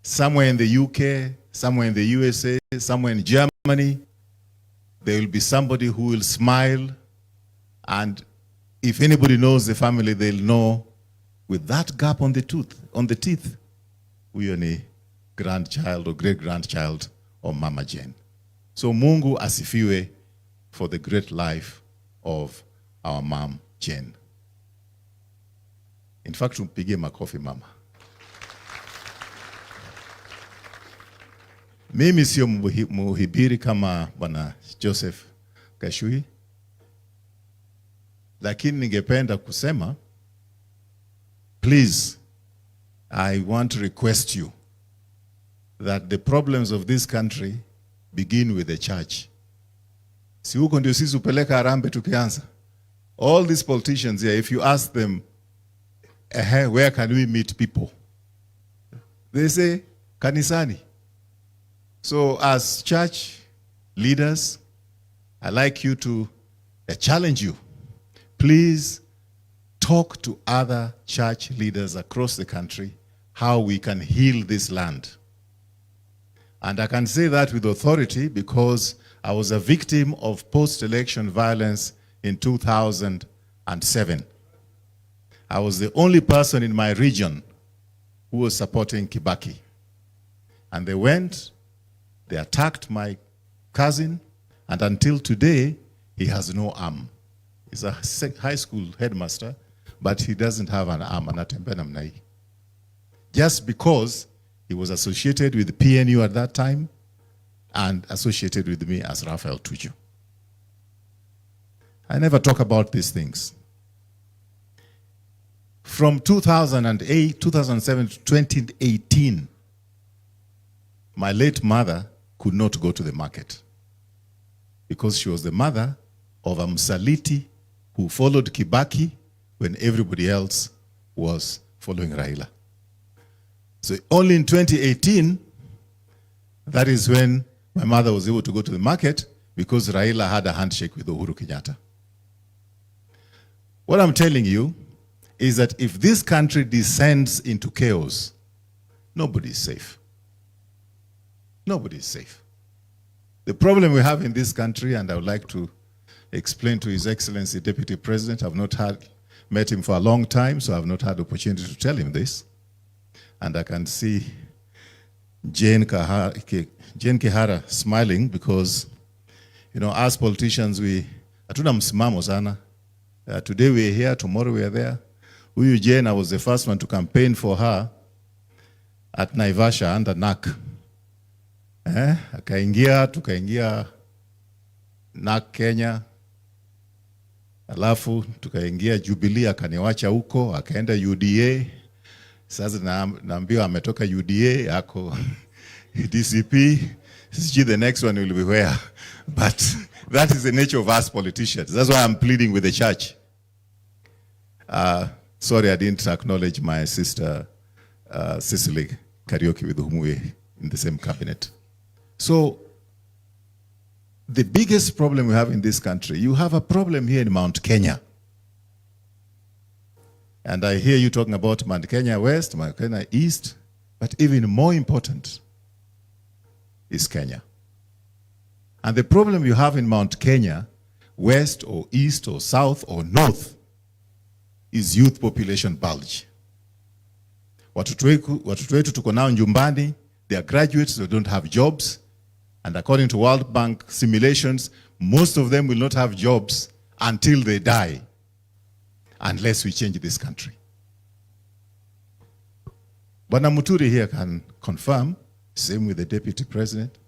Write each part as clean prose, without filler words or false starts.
somewhere in the UK, somewhere in the USA, somewhere in Germany, there will be somebody who will smile, and if anybody knows the family, they'll know with that gap on the teeth, we are a grandchild or great-grandchild of Mama Jane. So Mungu asifiwe for the great life of our mom Jane. In fact, tumpigie makofi mama. Mimi sio muhibiri kama Bwana Joseph Kashui, lakini ningependa kusema, please, I want to request you that the problems of this country begin with the church. Si huko ndio sisi upeleka Harambee tukianza. All these politicians here, if you ask them, where can we meet people? They say, kanisani. So as church leaders, I'd like you to challenge you. Please talk to other church leaders across the country how we can heal this land. And I can say that with authority because I was a victim of post-election violence in 2007. I was the only person in my region who was supporting Kibaki. And they attacked my cousin, and until today, he has no arm. He's a high school headmaster, but he doesn't have an arm, just because he was associated with PNU at that time and associated with me as Raphael Tuju. I never talk about these things. From 2007 to 2018, my late mother could not go to the market because she was the mother of a Msaliti who followed Kibaki when everybody else was following Raila. So only in 2018, that is when my mother was able to go to the market because Raila had a handshake with Uhuru Kenyatta. What I'm telling you is that if this country descends into chaos, nobody is safe. Nobody is safe. The problem we have in this country, and I would like to explain to His Excellency Deputy President, I've not met him for a long time, so I've not had the opportunity to tell him this. And I can see Jane Kihara smiling because, as politicians, hatuna msimamo sana. Today we are here, tomorrow we are there. Huyu Jane, I was the first one to campaign for her at Naivasha under NAC. Tukaingia NAC Kenya, alafu tukaingia Jubilee, akaniwacha huko, akaenda UDA. Sasa naambiwa ametoka UDA, ako DCP, the next one will be where. But that is the nature of us politicians. That's why I'm pleading with the church. Sorry, I didn't acknowledge my sister, Cecily Karaoke, with whom we're in the same cabinet. So, the biggest problem we have in this country, you have a problem here in Mount Kenya. And I hear you talking about Mount Kenya West, Mount Kenya East, but even more important is Kenya. And the problem you have in Mount Kenya, West or East or South or North, is youth population bulge. Watoto wetu tuko nao nyumbani, they are graduates, they don't have jobs. And according to World Bank simulations, most of them will not have jobs until they die, unless we change this country. Bwana Muturi here can confirm, same with the Deputy President,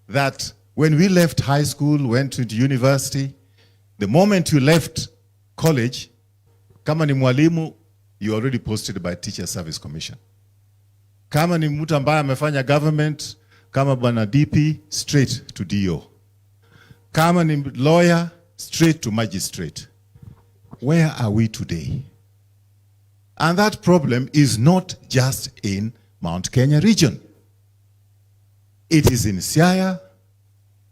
that when we left high school, went to university, the moment you left college, kama ni mwalimu, you already posted by Teacher Service Commission. Kama ni mtu ambaye amefanya government, kama bwana DP, straight to DO. Kama ni lawyer, straight to magistrate. Where are we today? And that problem is not just in Mount Kenya region. It is in Siaya,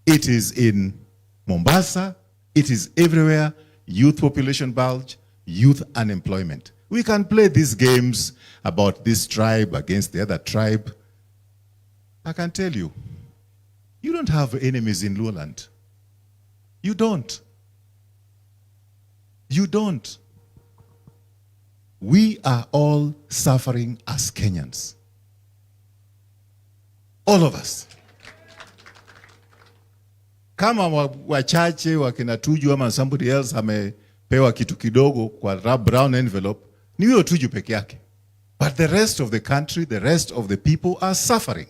it is in Mombasa, it is everywhere. Youth population bulge, youth unemployment. We can play these games about this tribe against the other tribe, I can tell you, you don't have enemies in Luoland. You don't. You don't. We are all suffering as Kenyans. All of us. Kama wachache wakina Tuju ama somebody else amepewa kitu kidogo kwa brown envelope, ni huyo Tuju peke yake. But the rest of the country, the rest of the people are suffering.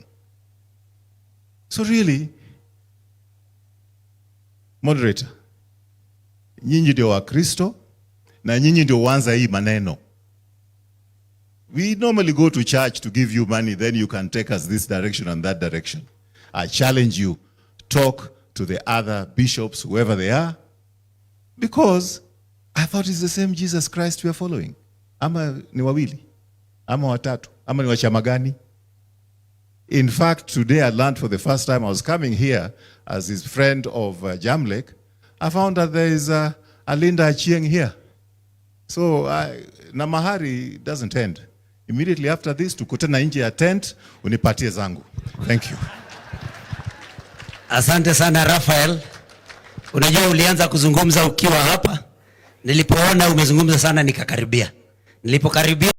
So really, moderator, nyinyi ndio wa Kristo na nyinyi ndio wanza hii maneno. We normally go to church to give you money, then you can take us this direction and that direction. I challenge you, talk to the other bishops, whoever they are, because I thought it's the same Jesus Christ we are following. Ama ni wawili, ama watatu, ama ni wa chama gani? In fact, today I learned for the first time, I was coming here as his friend of Jamlek, I found that there is a Linda Achieng here. So na mahari doesn't end. Immediately after this, tukutana nje ya tent, unipatie zangu. Thank you. Asante sana Raphael. Unajua ulianza kuzungumza ukiwa hapa. Nilipoona umezungumza sana nikakaribia. Nilipokaribia